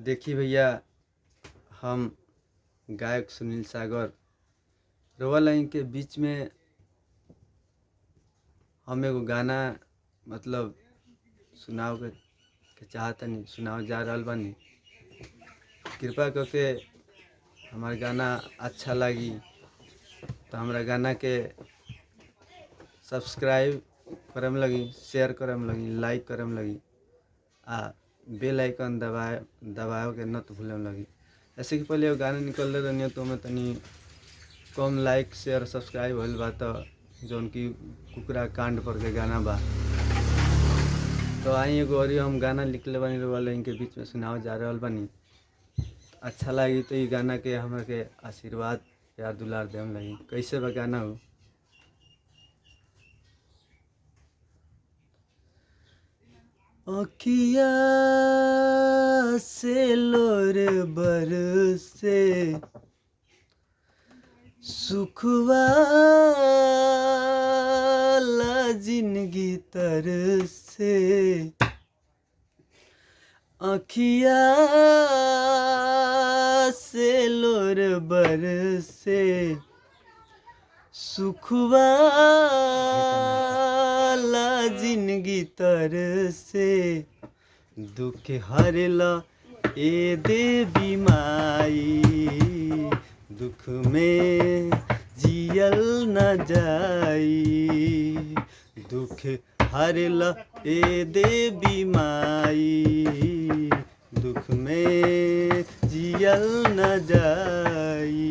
देखी भैया, हम गायक सुनील सागर रउआ लाइन के बीच में हम एगो गाना मतलब सुनावे के चाहतनी, सुनावे जा रहल बानी। कृपा करके हमार गाना अच्छा लगी तो हमारा गाना के सब्सक्राइब करम लगी, शेयर करम लगी, लाइक करम लगी आ बेल आइकन दबाए के न भूलम लगी। ऐसे कि पहले एगो गाना निकल रहनी तो मैं तनी कम लाइक शेयर सब्सक्राइब होल बा, तो जौन की कुकरा कांड पर के गाना बा। तो आई एगो और हम गाना लिखले बानी, रउआ इनके बीच में सुनावे जा रहल बानी। अच्छा लगी तो ये गाना के हमरा के आशीर्वाद प्यार दुलार देम लगी। कैसे बा गाना हो? अखिया से लोर बरसे सुखवाला जिंदगी तरसे, अखिया से लोर बरसे सुखवाला जिंदगी तरसे, दुख हरला ए देवी माई, दुख में जियल न जाई, दुख हरला ए देवी माई, दुख में जियल न जाई।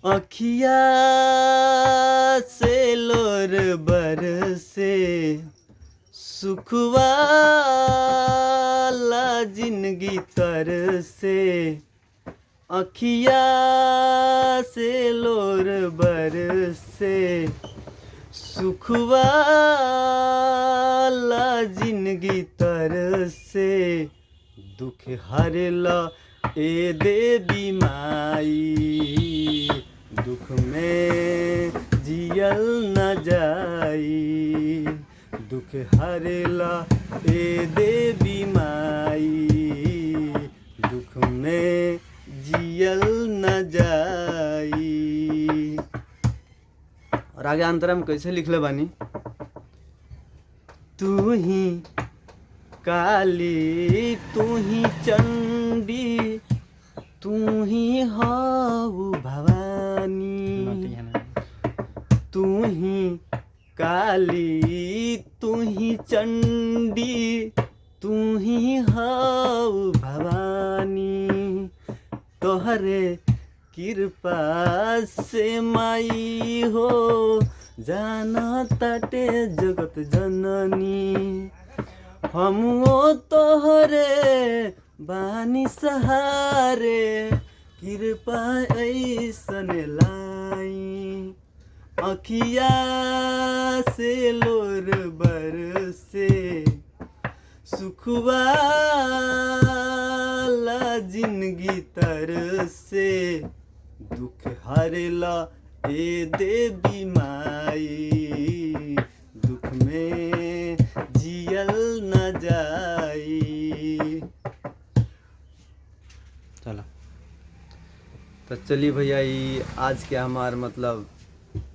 अखिया से लोर बरसे सुखवाला जिंदगी तरसे, अखिया से लोर बरसे सुखवाला जिंदगी तरसे, दुख हरला ए देवी माई, दुख में जियल न जाई, दुख हरला ए देवी माई, दुख में जियल न जाई। और आगे अंतरा में कैसे लिखले बानी? तू ही काली, तू ही चंडी, तू ही हाउ भवानी, तू ही काली, तू ही चंडी, तू ही हाउ भवानी, तोहरे कृपा से माई हो जाना ताटे जगत जननी, हमो तोहरे बानी सहारे, कृपा ऐसन लाई, अखिया से लोर बरसे सुखवाला जिंदगी तरसे, दुख हरला ए देवी माई, दुख में जियल न जाई। चलो तो चलिए भैया, ये आज के हमार मतलब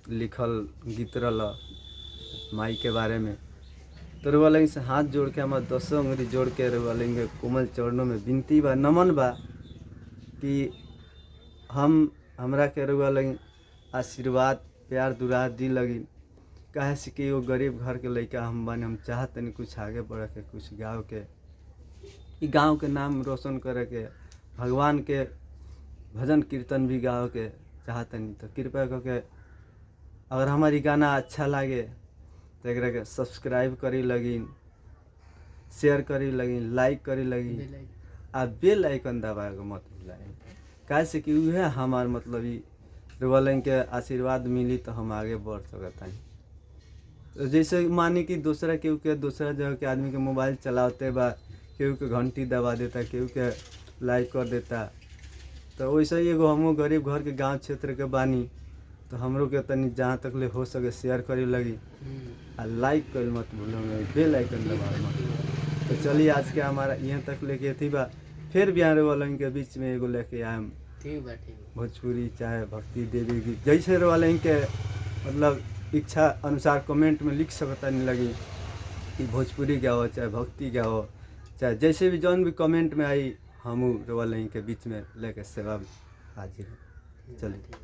लिखल गीत रहा माई के बारे में। तो रुआ से हाथ जोड़ के हमारे 10 अंगुरी जोड़ के रुआ लेंगे कोमल चरणों में विनती बा, नमन बा कि हमरा के रुआ लगी आशीर्वाद प्यार दुलार दी लगी। काहे से कि वो गरीब घर के लड़का हम बानी, हम चाहते नहीं कुछ आगे बढ़ के, कुछ गाँव के नाम रोशन करे के, भगवान के भजन कीर्तन भी गाँव के चाहते नहीं। तो कृपया करके अगर हमारी गाना अच्छा लगे तो एकरा के सब्सक्राइब करी लगी, शेयर करी लगी, लाइक करी लगी आ बेल आइकन दबाए के मत भूलाए। काहे से कि उहे हमार मतलब ई रुआ के आशीर्वाद मिली तो हम आगे बढ़ सकते हैं। तो जैसे मानी कि दूसरा जगह के आदमी के मोबाइल चलाते बा, केहू के घंटी दबा देता, केहू के लाइक कर देता, तो वैसे ही एगो हमो गरीब घर के गांव क्षेत्र के बानी, तो हमरो के तनी जहाँ तक ले हो सके शेयर करे लगी आ लाइक कर मत भूलो, बेल आइकन दबाओ मत। तो चलिए आज के हमारा यहाँ तक लेके थी बा, फिर बिहार वालों के बीच में एगो लेके आएम ठीक बा ठीक बा। भोजपुरी चाहे भक्ति देवी गीत जैसे वाले के मतलब इच्छा अनुसार कमेंट में लिख सकता नहीं लगी कि भोजपुरी क्या हो चाहे भक्ति क्या हो चाहे जैसे भी जौन भी कमेंट में आई हम वाले के बीच में लेके सेवा हाजिर हैं। चलिए।